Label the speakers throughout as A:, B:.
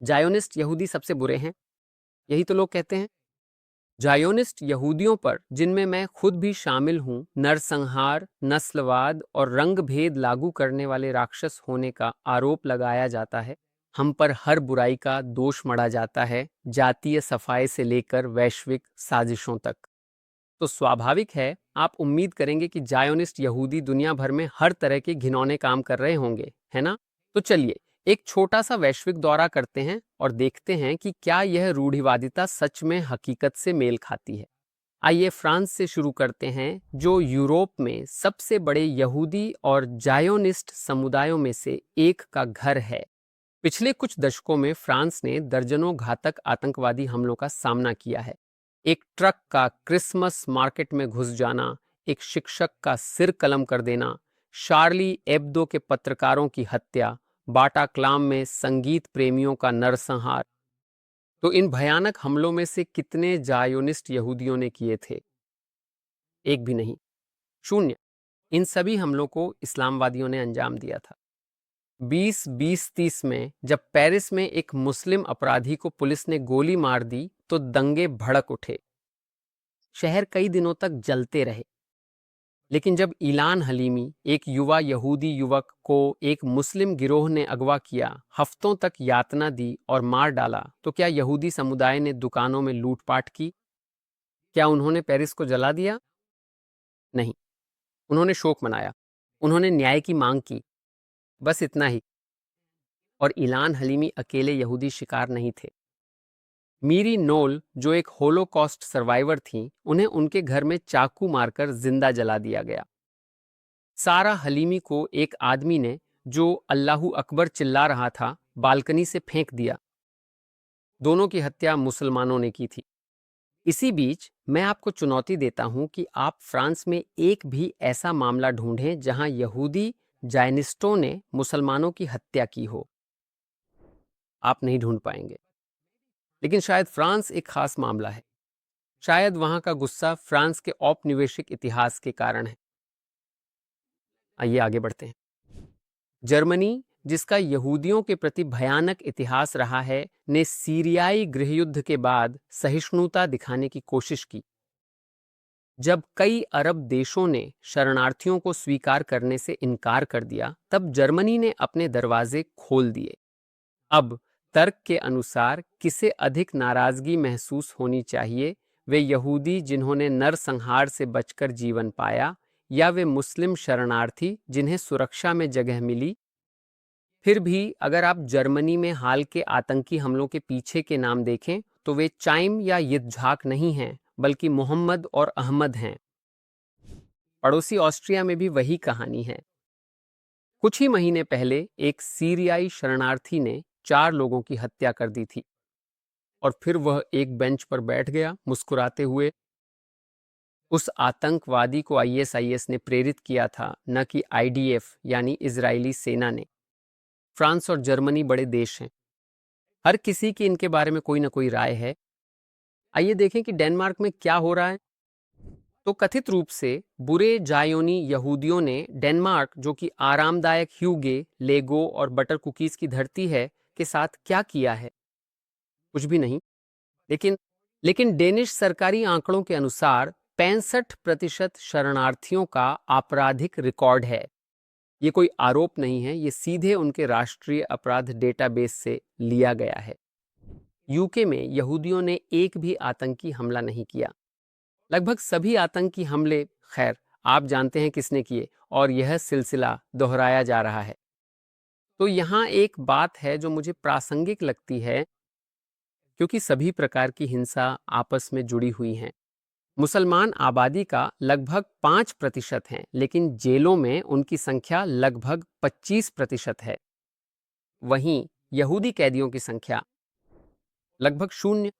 A: Zionist यहूदी सबसे बुरे हैं, यही तो लोग कहते हैं। जायोनिस्ट यहूदियों पर, जिनमें मैं खुद भी शामिल हूं, नरसंहार, नस्लवाद और रंग भेद लागू करने वाले राक्षस होने का आरोप लगाया जाता है। हम पर हर बुराई का दोष मढ़ा जाता है, जातीय सफाई से लेकर वैश्विक साजिशों तक। तो स्वाभाविक है आप उम्मीद करेंगे कि जायोनिस्ट यहूदी दुनिया भर में हर तरह के घिनौने काम कर रहे होंगे, है ना? तो चलिए एक छोटा सा वैश्विक दौरा करते हैं और देखते हैं कि क्या यह रूढ़िवादिता सच में हकीकत से मेल खाती है। आइए फ्रांस से शुरू करते हैं, जो यूरोप में सबसे बड़े यहूदी और जायोनिस्ट समुदायों में से एक का घर है। पिछले कुछ दशकों में फ्रांस ने दर्जनों घातक आतंकवादी हमलों का सामना किया है। एक ट्रक का क्रिसमस मार्केट में घुस जाना, एक शिक्षक का सिर कलम कर देना, शार्ली एब्दो के पत्रकारों की हत्या, बाटाक्लाम में संगीत प्रेमियों का नरसंहार। तो इन भयानक हमलों में से कितने जायोनिस्ट यहूदियों ने किए थे? एक भी नहीं, शून्य। इन सभी हमलों को इस्लामवादियों ने अंजाम दिया था। 2020-30 में जब पेरिस में एक मुस्लिम अपराधी को पुलिस ने गोली मार दी तो दंगे भड़क उठे। शहर कई दिनों तक जलते रहे। लेकिन जब इलान हलीमी, एक युवा यहूदी युवक को एक मुस्लिम गिरोह ने अगवा किया, हफ्तों तक यातना दी और मार डाला, तो क्या यहूदी समुदाय ने दुकानों में लूटपाट की? क्या उन्होंने पेरिस को जला दिया? नहीं। उन्होंने शोक मनाया, उन्होंने न्याय की मांग की, बस इतना ही। और इलान हलीमी अकेले यहूदी शिकार नहीं थे। मीरी नोल, जो एक होलोकॉस्ट सर्वाइवर थीं, उन्हें उनके घर में चाकू मारकर जिंदा जला दिया गया। सारा हलीमी को एक आदमी ने, जो अल्लाहू अकबर चिल्ला रहा था, बालकनी से फेंक दिया। दोनों की हत्या मुसलमानों ने की थी। इसी बीच मैं आपको चुनौती देता हूं कि आप फ्रांस में एक भी ऐसा मामला ढूंढें जहां यहूदी जायनिस्टों ने मुसलमानों की हत्या की हो। आप नहीं ढूंढ पाएंगे। लेकिन शायद फ्रांस एक खास मामला है। शायद वहां का गुस्सा फ्रांस के औपनिवेशिक इतिहास के कारण है। आइए आगे बढ़ते हैं। जर्मनी, जिसका यहूदियों के प्रति भयानक इतिहास रहा है, ने सीरियाई गृहयुद्ध के बाद सहिष्णुता दिखाने की कोशिश की। जब कई अरब देशों ने शरणार्थियों को स्वीकार करने से इनकार कर दिया, तब जर्मनी ने अपने दरवाजे खोल दिए। अब तर्क के अनुसार किसे अधिक नाराजगी महसूस होनी चाहिए, वे यहूदी जिन्होंने नरसंहार से बचकर जीवन पाया, या वे मुस्लिम शरणार्थी जिन्हें सुरक्षा में जगह मिली? फिर भी अगर आप जर्मनी में हाल के आतंकी हमलों के पीछे के नाम देखें, तो वे चाइम या यित्ज़हाक नहीं हैं, बल्कि मोहम्मद और अहमद हैं। पड़ोसी ऑस्ट्रिया में भी वही कहानी है। कुछ ही महीने पहले एक सीरियाई शरणार्थी ने 4 लोगों की हत्या कर दी थी, और फिर वह एक बेंच पर बैठ गया मुस्कुराते हुए। उस आतंकवादी को आईएसआईएस ने प्रेरित किया था, न कि आईडीएफ यानी इजरायली सेना ने। फ्रांस और जर्मनी बड़े देश हैं, हर किसी की इनके बारे में कोई ना कोई राय है। आइए देखें कि डेनमार्क में क्या हो रहा है। तो कथित रूप से बुरे जायोनी यहूदियों ने डेनमार्क, जो कि आरामदायक ह्यूगे, लेगो और बटर कुकीज की धरती है, के साथ क्या किया है? कुछ भी नहीं। लेकिन लेकिन डेनिश सरकारी आंकड़ों के अनुसार 65% शरणार्थियों का आपराधिक रिकॉर्ड है। ये कोई आरोप नहीं है, ये सीधे उनके राष्ट्रीय अपराध डेटाबेस से लिया गया है। यूके में यहूदियों ने एक भी आतंकी हमला नहीं किया। लगभग सभी आतंकी हमले, खैर आप जानते हैं किसने किए, और यह सिलसिला दोहराया जा रहा है। तो यहाँ एक बात है जो मुझे प्रासंगिक लगती है, क्योंकि सभी प्रकार की हिंसा आपस में जुड़ी हुई हैं। मुसलमान आबादी का लगभग 5% है, लेकिन जेलों में उनकी संख्या लगभग 25% है। वहीं यहूदी कैदियों की संख्या लगभग शून्य।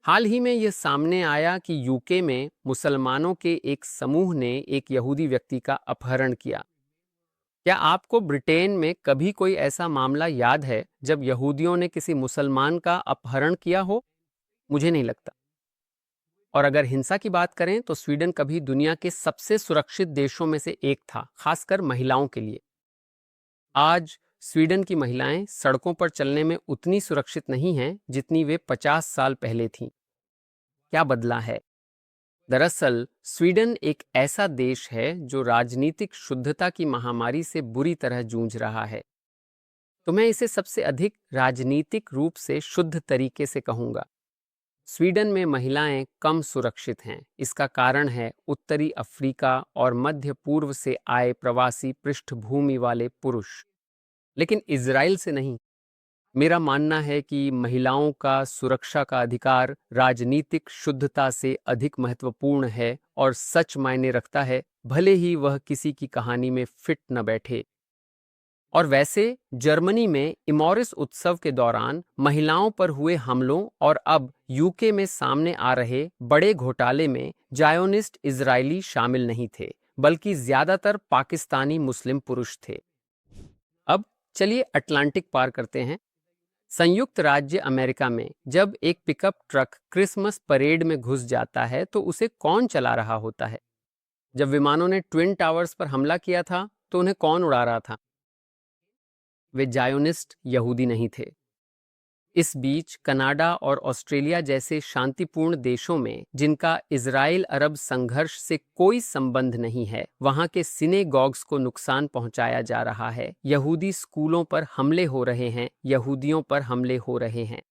A: हाल ही में यह सामने आया कि यूके में मुसलमानों के एक समूह ने एक यहूदी व्यक्ति का अपहरण किया। क्या आपको ब्रिटेन में कभी कोई ऐसा मामला याद है जब यहूदियों ने किसी मुसलमान का अपहरण किया हो? मुझे नहीं लगता। और अगर हिंसा की बात करें तो स्वीडन कभी दुनिया के सबसे सुरक्षित देशों में से एक था, खासकर महिलाओं के लिए। आज स्वीडन की महिलाएं सड़कों पर चलने में उतनी सुरक्षित नहीं हैं जितनी वे 50 साल पहले थीं। क्या बदला है? दरअसल स्वीडन एक ऐसा देश है जो राजनीतिक शुद्धता की महामारी से बुरी तरह जूझ रहा है। तो मैं इसे सबसे अधिक राजनीतिक रूप से शुद्ध तरीके से कहूंगा। स्वीडन में महिलाएं कम सुरक्षित हैं। इसका कारण है उत्तरी अफ्रीका और मध्य पूर्व से आए प्रवासी पृष्ठभूमि वाले पुरुष, लेकिन इजराइल से नहीं। मेरा मानना है कि महिलाओं का सुरक्षा का अधिकार राजनीतिक शुद्धता से अधिक महत्वपूर्ण है और सच मायने रखता है, भले ही वह किसी की कहानी में फिट न बैठे। और वैसे जर्मनी में इमोरिस उत्सव के दौरान महिलाओं पर हुए हमलों और अब यूके में सामने आ रहे बड़े घोटाले में जायोनिस्ट इजरायली शामिल नहीं थे, बल्कि ज्यादातर पाकिस्तानी मुस्लिम पुरुष थे। अब चलिए अटलांटिक पार करते हैं। संयुक्त राज्य अमेरिका में जब एक पिकअप ट्रक क्रिसमस परेड में घुस जाता है तो उसे कौन चला रहा होता है? जब विमानों ने ट्विन टावर्स पर हमला किया था तो उन्हें कौन उड़ा रहा था? वे जायोनिस्ट यहूदी नहीं थे। इस बीच कनाडा और ऑस्ट्रेलिया जैसे शांतिपूर्ण देशों में जिनका इजराइल अरब संघर्ष से कोई संबंध नहीं है, वहां के सिनेगॉग्स को नुकसान पहुंचाया जा रहा है। यहूदी स्कूलों पर हमले हो रहे हैं, यहूदियों पर हमले हो रहे हैं।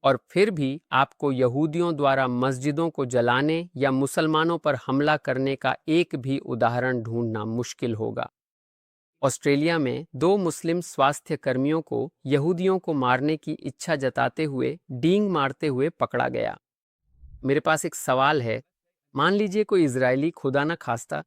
A: और फिर भी आपको यहूदियों द्वारा मस्जिदों को जलाने या मुसलमानों पर हमला करने का एक भी उदाहरण ढूंढना मुश्किल होगा। ऑस्ट्रेलिया में 2 मुस्लिम स्वास्थ्य कर्मियों को यहूदियों को मारने की इच्छा जताते हुए डींग मारते हुए पकड़ा गया। मेरे पास एक सवाल है, मान लीजिए कोई इजरायली खुदा न खास्ता,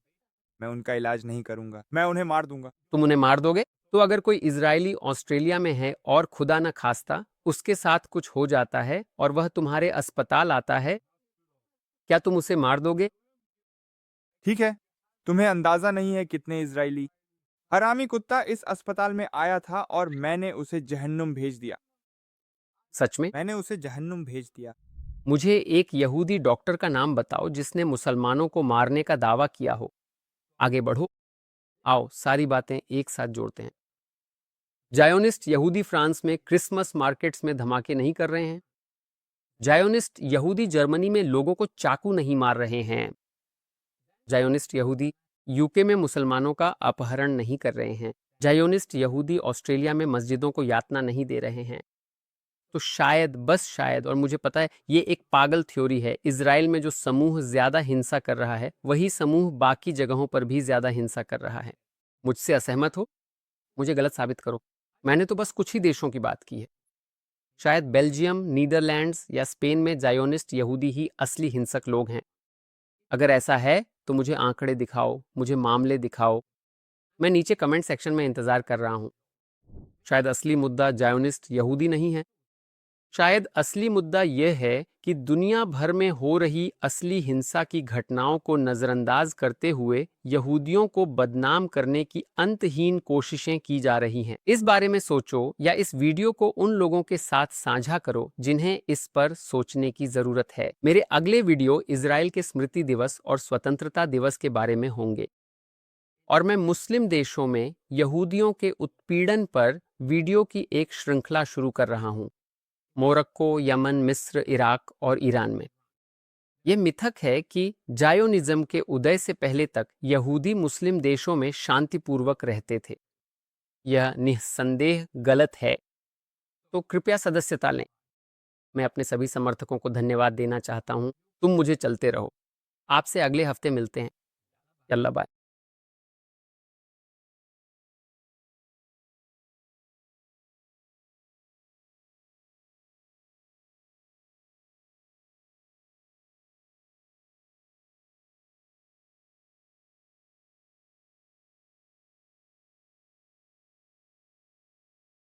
B: मैं उनका इलाज नहीं करूंगा, मैं उन्हें मार दूंगा।
A: तुम उन्हें मार दोगे? तो अगर कोई इजरायली ऑस्ट्रेलिया में है और खुदा न खास्ता उसके साथ कुछ हो जाता है और वह तुम्हारे अस्पताल आता है, क्या तुम उसे मार दोगे?
B: ठीक है, तुम्हें अंदाजा नहीं है कितने इजरायली हरामी कुत्ता इस अस्पताल में आया था और मैंने उसे जहन्नुम भेज दिया।
A: सच में?
B: मैंने उसे जहन्नुम भेज दिया।
A: मुझे एक यहूदी डॉक्टर का नाम बताओ जिसने मुसलमानों को मारने का दावा किया हो। आगे बढ़ो, आओ सारी बातें एक साथ जोड़ते हैं। जायोनिस्ट यहूदी फ्रांस में क्रिसमस मार्केट्स में धमाके नहीं कर रहे हैं। जायोनिस्ट यहूदी जर्मनी में लोगों को चाकू नहीं मार रहे हैं। जायोनिस्ट यहूदी यूके में मुसलमानों का अपहरण नहीं कर रहे हैं। जायोनिस्ट यहूदी ऑस्ट्रेलिया में मस्जिदों को यातना नहीं दे रहे हैं। तो शायद, बस शायद, और मुझे पता है ये एक पागल थ्योरी है, इजराइल में जो समूह ज्यादा हिंसा कर रहा है वही समूह बाकी जगहों पर भी ज्यादा हिंसा कर रहा है। मुझसे असहमत हो? मुझे गलत साबित करो। मैंने तो बस कुछ ही देशों की बात की है। शायद बेल्जियम, नीदरलैंड्स या स्पेन में जायोनिस्ट यहूदी ही असली हिंसक लोग हैं। अगर ऐसा है तो मुझे आंकड़े दिखाओ, मुझे मामले दिखाओ। मैं नीचे कमेंट सेक्शन में इंतजार कर रहा हूं। शायद असली मुद्दा जायोनिस्ट यहूदी नहीं है। शायद असली मुद्दा यह है कि दुनिया भर में हो रही असली हिंसा की घटनाओं को नजरअंदाज करते हुए यहूदियों को बदनाम करने की अंतहीन कोशिशें की जा रही हैं। इस बारे में सोचो या इस वीडियो को उन लोगों के साथ साझा करो जिन्हें इस पर सोचने की जरूरत है। मेरे अगले वीडियो इजराइल के स्मृति दिवस और स्वतंत्रता दिवस के बारे में होंगे और मैं मुस्लिम देशों में यहूदियों के उत्पीड़न पर वीडियो की एक श्रृंखला शुरू कर रहा हूं। मोरक्को, यमन, मिस्र, इराक और ईरान में। यह मिथक है कि जायोनिज्म के उदय से पहले तक यहूदी मुस्लिम देशों में शांतिपूर्वक रहते थे। यह निस्संदेह गलत है, तो कृपया सदस्यता लें। मैं अपने सभी समर्थकों को धन्यवाद देना चाहता हूं। तुम मुझे चलते रहो। आपसे अगले हफ्ते मिलते हैं। यल्ला बाय।